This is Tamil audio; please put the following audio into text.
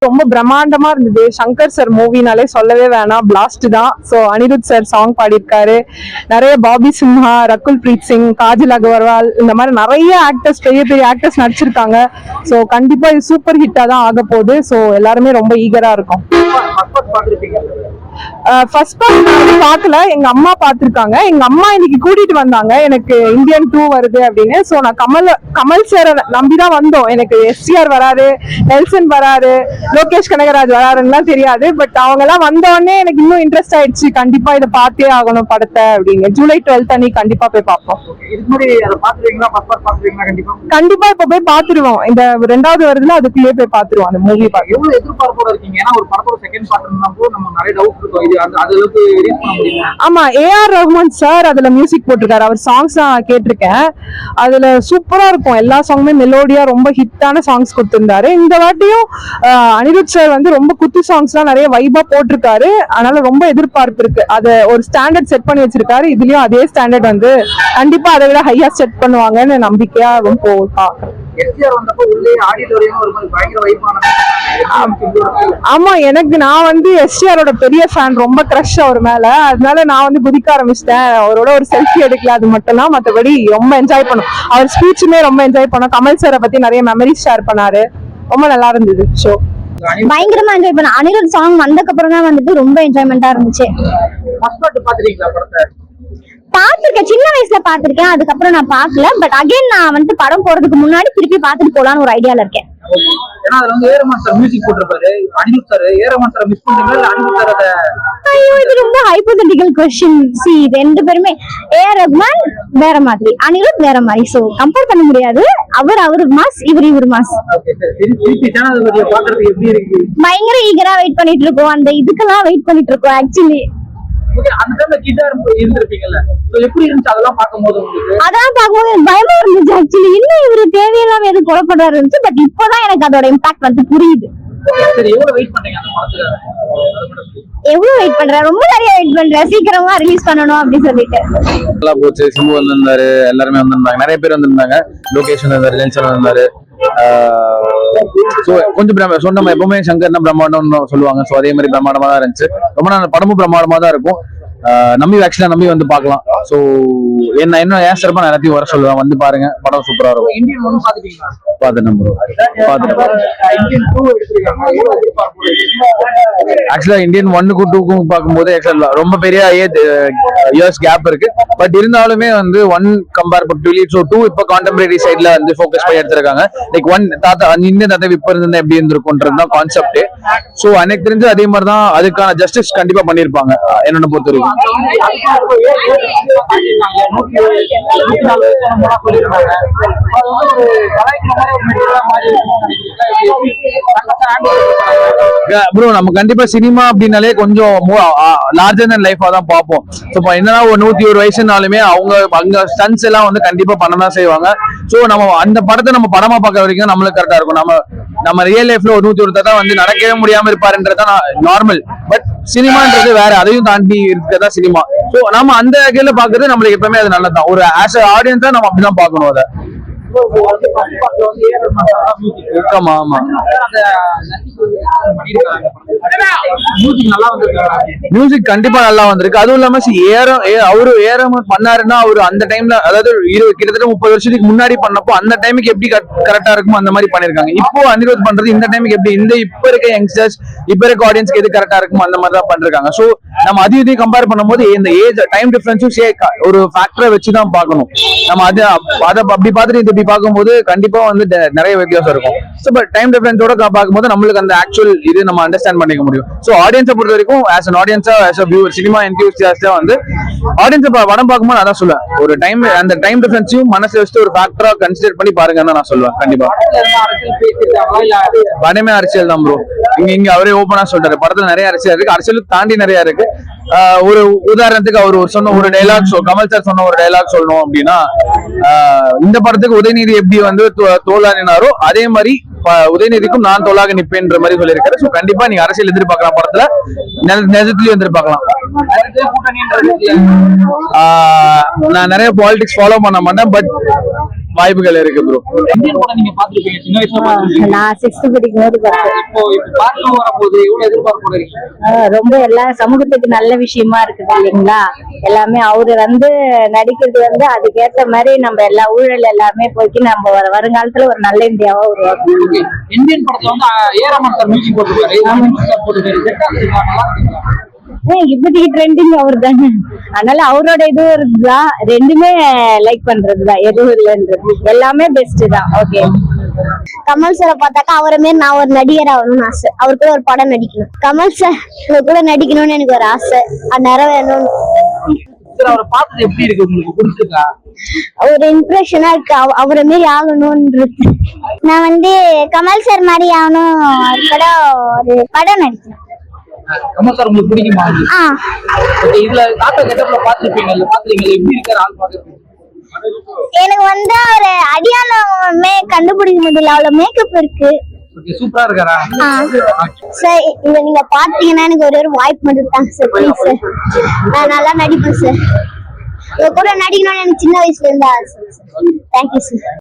ரொம்ப பிரம்மாண்டமா இருந்தது. சங்கர் சார் மூவினாலே சொல்லவே வேணாம், பிளாஸ்ட் தான். ஸோ அனிருத் சார் சாங் பாடியிருக்காரு. நிறைய பாபி சிம்ஹா, ரகுல் பிரீத் சிங், காஜல் அகர்வால், இந்த மாதிரி நிறைய ஆக்டர்ஸ், பெரிய பெரிய ஆக்டர்ஸ் நடிச்சிருக்காங்க. ஸோ கண்டிப்பா இது சூப்பர் ஹிட்டா தான் ஆக போகுது. ஸோ எல்லாருமே ரொம்ப ஈகரா இருக்கும். ஃபர்ஸ்ட் பார்ட் நான் பார்க்கல, எங்க அம்மா பார்த்திருக்காங்க. எங்க அம்மா இன்னைக்கு கூட்டிட்டு வந்தாங்க எனக்கு இந்தியன் 2 வருது அப்படின்னு. ஸோ நான் கமல் சாரை நம்பிதான் வந்தோம். எனக்கு எஸ்டிஆர் வராரு, நெல்சன் வராரு, லோகேஷ் கனகராஜ் வராருன்னு தெரியாது. பட் அவங்க எல்லாம் வந்தோடனே எனக்கு இன்னும் இன்ட்ரெஸ்ட் ஆயிடுச்சு. கண்டிப்பா இதை பார்த்தே ஆகணும் படத்தை அப்படின்னு. ஜூலை 12 அன்னைக்கு கண்டிப்பா போய் பார்ப்போம். கண்டிப்பா இப்ப போய் பாத்துருவோம். இந்த 2வது வருதுல அதுக்குள்ளே போய் பாத்துருவோம் அந்த மூவி. எவ்வளவு எதிர்பார்ப்போட இருக்கீங்க? ஏன்னா ஒரு படத்தோட செகண்ட் பார்ட் நம்ம நிறைய டவுட் இருக்கும். ஆமா, ஏஆர் ரஹ்மான் சார் அதுல மியூசிக் போட்டிருக்காரு. அவர் சாங்ஸ் நான் கேட்டிருக்கேன். அதுல சூப்பரா இருக்கும். எல்லா சாங்குமே மெலோடியா ரொம்ப ஹிட்டான சாங்ஸ் கொடுத்திருந்தாரு. இந்த வாட்டியும் அனிருத் சார் வந்து ரொம்ப குத்து சாங்ஸ் எல்லாம் நிறைய வைபா போட்டிருக்காரு. அதனால ரொம்ப எதிர்பார்ப்பு இருக்கு. அதை ஒரு ஸ்டாண்டர்ட் செட் பண்ணி வச்சிருக்காரு. இதுலயும் அதே ஸ்டாண்டர்ட் வந்து கண்டிப்பா அதை விட ஹையா செட் பண்ணுவாங்கன்னு நம்பிக்கையா பாக்குறேன். ஆமா, நான் வந்து எஸ்டிஆரோட பெரிய ஃபேன், ரொம்ப கிரஷ் அவர் மேல. அதனால நான் வந்து குதிக்க ஆரம்பிச்சிட்டேன். அவரோட ஒரு செல்ஃபி எடுக்கல, அது மட்டும் தான். மற்றபடி ரொம்ப என்ஜாய் பண்ணோம். அவர் ஸ்பீச்சுமே ரொம்ப என்ஜாய் பண்ணோம். கமல் சாரை பத்தி நிறைய மெமரிஸ் ஷேர் பண்ணாரு. ரொம்ப நல்லா இருந்தது ஷோ. பயங்கரமா என்ஜாய் பண்ண. அனிருத் சாங் வந்ததுக்கு அப்புறம் தான் வந்துட்டு ரொம்ப என்ஜாய்மெண்டா இருந்துச்சு. பாத்திருக்கேன், சின்ன வயசுல பாத்திருக்கேன். அதுக்கப்புறம் நான் பாக்கல. பட் அகைன் நான் வந்து படம் போறதுக்கு முன்னாடி திருப்பி பாத்துட்டு போலான்னு ஒரு ஐடியால இருக்கேன். ஐயோ, இது ரொம்ப ஹைப்போதெட்டிக்கல் क्वेश्चन. சி, ரெண்டு பேருமே ஏஆர் ரஹ்மான் வேற மாதிரி, அனிருத் வேற மாதிரி. சோ கம்பேர் பண்ண முடியாது. அவர் மாஸ், இவர் மாஸ். பயங்கர ஈகரா வெயிட் பண்ணிட்டு இருக்கோம். அந்த இதுக்கெல்லாம் வெயிட் பண்ணிட்டு இருக்கோம் ஆக்சுவலி. அதெல்லாம் பாக்கும்போது பயமா இருந்துச்சு ஆக்சுவலி. இன்னும் இவரு தேவையெல்லாம் எது கொலை பண்றாரு இருந்துச்சு. பட் இப்பதான் எனக்கு அதோட இம்பாக்ட் வந்து புரியுது. எவ்வளவு வெயிட் பண்றேன்? ரொம்ப நிறைய வெயிட் பண்றேன். சீக்கிரமா ரிலீஸ் பண்ணணும் அப்படின்னு சொல்லிட்டு. நல்லா போச்சு. சிம்பு வந்திருந்தாரு, எல்லாருமே வந்திருந்தாங்க, நிறைய பேர் வந்திருந்தாங்க. லோகேஷ் வந்திருந்தாரு, நெல்சன் வந்திருந்தாரு. கொஞ்சம் சொன்ன எப்பவுமே சங்கர்னா பிரம்மாண்டம் சொல்லுவாங்க. சோ அதே மாதிரி பிரம்மாண்டமா தான் இருந்துச்சு. ரொம்ப நாள் படமும் பிரம்மாண்டமா தான் இருக்கும். நம்பி வந்து பாக்கலாம். சோ என்ன ஏன் சிறப்பா நான் எல்லாத்தையும் வர சொல்லுவேன். வந்து பாருங்க, படம் சூப்பரா இருக்கும். ஆக்சுவலா இந்தியன் 1க்கும் 2க்கும் பார்க்கும்போது ரொம்ப பெரிய இயர்ஸ் கேப் இருக்கு. பட் இருந்தாலுமே வந்து 1 கம்பேரிட்டிவ்லி, சோ 2 இப்ப கான்டெம்பரரி சைட்ல வந்து ஃபோக்கஸ் பண்ணி எடுத்திருக்காங்க. லைக் 1 இந்தியன் தாத்தா இப்ப இருந்தா எப்படி இருந்திருக்கும்ன்றது கான்செப்ட். சோ எனக்கு தெரிஞ்சு அதே மாதிரி தான் அதுக்கான ஜஸ்டிஸ் கண்டிப்பா பண்ணிருப்பாங்க என்னோட பொறுத்த வரைக்கும். ப்ரோ, நம்ம கண்டிப்பா சினிமா அப்படின்னாலே கொஞ்சம் லார்ஜர் தன் லைஃபா தான் பார்ப்போம். என்னன்னா ஒரு 101 வயசுனாலுமே அவங்க அங்க ஸ்டன்ஸ் எல்லாம் வந்து கண்டிப்பா பண்ணதான் செய்வாங்க. சோ நம்ம அந்த படத்தை நம்ம படமா பார்க்க வரைக்கும் நம்மளுக்கு கரெக்டா இருக்கும். நம்ம ரியல் லைஃப்ல ஒரு 101 தான் வந்து நடக்கவே முடியாம இருப்பாருன்றதான் நார்மல். பட் சினிமான்றது வேற, அதையும் தாண்டி இருக்கிறதா சினிமா. சோ நம்ம அந்த வகையில பாக்குறது நம்மளுக்கு எப்பவுமே அது நல்லதான். ஒரு ஆஸ் அ ஆடியன்ஸா நம்ம அப்படிதான் பாக்கணும் அதை. ஆமா ஆமா, மியூசிக் கண்டிப்பா நல்லா வந்திருக்கு. அதுவும் இல்லாம அவரு ஏரமன் பண்ணாருன்னா அவரு அந்த டைம்ல, அதாவது கிட்டத்தட்ட 30 வருஷத்துக்கு முன்னாடி பண்ணப்போ அந்த டைமுக்கு எப்படி கரெக்டா இருக்குமோ அந்த மாதிரி பண்ணிருக்காங்க. இப்போ அனிருத் பண்றது இந்த டைமுக்கு எப்படி இப்ப இருக்க யங்ஸ்டர்ஸ், இப்ப இருக்க ஆடியன்ஸ்க்கு எது கரெக்டா இருக்குமோ அந்த மாதிரி தான் பண்ணிருக்காங்க. சோ நம்ம அதையும் கம்பேர் பண்ணும்போது இந்த ஏஜ் டைம் டிஃபரன்ஸும் ஒரு ஃபேக்டரை வச்சுதான் பாக்கணும். நம்ம அதை அப்படி பார்த்துட்டு இப்படி பார்க்கும்போது கண்டிப்பா வந்து நிறைய வித்தியாசம் இருக்கும். சோ பட் டைம் டிஃபரன்ஸோட பார்க்கும்போது நம்மளுக்கு அந்த ஆக்சுவல் இது நம்ம அண்டர்ஸ்டாண்ட் பண்ணிக்க முடியும். சோ ஆடியன்ஸை பொறுத்த வரைக்கும் ஆஸ் அன் ஆடியன்ஸா, ஆஸ் அ வியூவர், சினிமா என்தூசியாஸ்டா வந்து ஆடியன்ஸ் படம் பார்க்கும்போது அதான் சொல்லுவேன். ஒரு அந்த டைம் டிஃபரன்ஸையும் மனசுல வச்சுட்டு ஒரு ஃபேக்டரா கன்சிடர் பண்ணி பாருங்கன்னு நான் சொல்லுவேன். கண்டிப்பா படமே அரசியல் தான் ப்ரோ. இங்க அவரே ஓப்பனா சொல்றாரு, படத்துல நிறைய அரசியல் இருக்கு, அரசியலுக்கு தாண்டி நிறைய இருக்கு. ஒரு உதாரணத்துக்கு அவர் சொன்ன ஒரு டைலாக், கமல் சார் சொன்ன ஒரு டைலாக் சொல்லணும் அப்படின்னா, இந்த படத்துக்கு உதயநிதி எப்படி வந்து தோளா நின்னாரோ அதே மாதிரி உதயநிதிக்கும் நான் தோளாக நிப்பேன்ற மாதிரி சொல்லியிருக்காரு. சோ கண்டிப்பா நீங்க அரசியல் எதிர்பார்க்கலாம் படத்துல, நிஜத்திலயும் எதிர்பார்க்கலாம். நான் நிறைய பாலிடிக்ஸ் ஃபாலோ பண்ண மாட்டேன். பட் வாய்ப்புகள் இருக்கு ப்ரோ. இந்தியன் படம் நீங்க பாத்துருப்பீங்க, சின்ன வயசுல பாத்துருப்பீங்க. நான் 6th படிக்கும் போது பார்த்தேன். இப்போ பார்ட் 2 வரப்போகுது, எவ்வளவு எதிர்பார்ப்பு இருக்கீங்க? ரொம்ப எல்லா சமூகத்துக்கு நல்ல விஷயமா இருக்குது இல்லைங்களா? எல்லாமே அவரு நடிக்கிறது அதுக்கேத்த மாதிரி நம்ம எல்லா ஊழல் எல்லாமே போக்கி நம்ம வருங்காலத்துல ஒரு நல்ல இந்தியாவா உருவாக்கணும். Okay. இந்தியன் படத்துல ஏ.ஆர். சார் மியூசிக் போட்டுருக்காரு, சார் போட்டுருக்காரு. செட்டா இருக்குங்களா? நல்லா இருக்குங்களா? இப்போதைக்கு ட்ரெண்டிங் அவர் தானே, அதனால அவரோட இதுவும் இருக்குதான், ரெண்டுமே லைக் பண்றதுதான், எதுவும் இல்லைன்றது எல்லாமே பெஸ்ட் தான். ஓகே. கமல் சாரை பார்த்தாக்கா அவரை மாரி நான் ஒரு நடிகர் ஆகணும்னு ஆசை. அவர் கூட ஒரு படம் நடிக்கணும். கமல் சார் கூட நடிக்கணும்னு எனக்கு ஒரு ஆசை, அது நிறைவேறணும். சார் அவரை பார்த்தது எப்படி இருக்கு, உங்களுக்கு பிடிச்சிருக்கா? ஒரு இம்ப்ரெஷனா இருக்கு, அவரை மாரி ஆகணும்ன்றது. நான் கமல் சார் மாதிரி ஆகணும், ஒரு படம் நடிக்கணும். கமல் சார் உங்களுக்கு பிடிக்குமா? Okay, இதுல தாத்தா கெட்டப்ல பாத்துருப்பீங்க, பாத்துருக்கீங்க, எப்படி இருக்காரு ஆள் பாக்குறது? எனக்கு ஒரு அடியாளமே கண்டுபிடிக்க முடியல, அவ்வளவு மேக்கப் இருக்கு. Okay, சூப்பரா இருக்காரா? சார் இத நீங்க பாத்தீங்கன்னா எனக்கு ஒரு வாய்ப்பு மட்டும் தாங்க சார், ப்ளீஸ் சார். நான் நல்லா நடிப்பேன் சார், உங்க கூட நடிக்கணும்னு எனக்கு சின்ன வயசுல இருந்து ஆசை சார். Thank you sir.